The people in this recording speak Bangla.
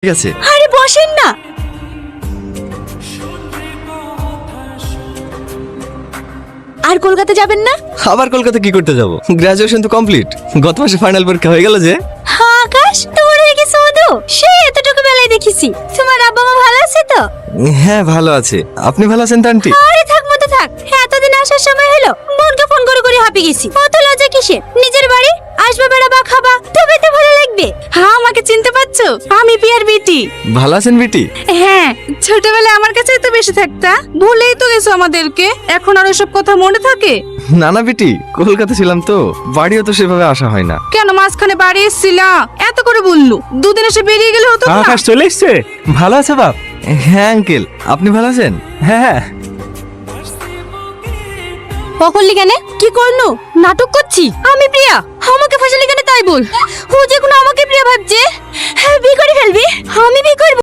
ঠিক আছে। আরে বসেন না। আর কলকাতা যাবেন না? আবার কলকাতা কি করতে যাব? গ্রাজুয়েশন তো কমপ্লিট, গত মাসে ফাইনাল পরীক্ষা হয়ে গেল যে। হ্যাঁ আকাশ, তোমার হয়ে গেছে মধু। সে এতটুকু বেলায় দেখেছি। তোমার আব্বা মা ভালো আছে তো? হ্যাঁ ভালো আছে, আপনি ভালো আছেন তো আন্টি? আরে থাক মতো থাক, এতদিন আসার সময় হলো, বোনকে ফোন করে করে হাঁপিয়ে গেছি। অত লজ্জা কিসে? নিজের বাড়ি আসবে, বেড়াবা, খাবা, তবে তো ভালো লাগবে। হ্যাঁ, আমাকে চিনতে পারছো? আমি পিয়ার বেটি। ভালো আছেন বেটি? হ্যাঁ, ছোটবেলায় আমার কাছেই তো বেশি থাকতা, ভুলেই তো গেছো আমাদেরকে। এখন আর ওসব কথা মনে থাকে? না না বেটি, কলকাতা ছিলাম তো, বাড়িও তো সেভাবে আসা হয় না। কেন মাঝখানে বাড়ি এসেছিলা? এত করে বললু, দুদিন এসে বেরিয়ে গেলে হতো না? আকাশ চলে এসছে। ভালো আছে বাপ? হ্যাঁ আঙ্কেল, আপনি ভালো আছেন? হ্যাঁ। করলি কেন? কি করলো? নাটক করছি আমি প্রিয়া। আমাকে ফাঁসালি কেন তাই বল। ও যে কোনো আমাকে প্রিয়া ভাবছে। হ্যাঁ, বিয়ে করে ফেলবি? আমি বিয়ে করবো।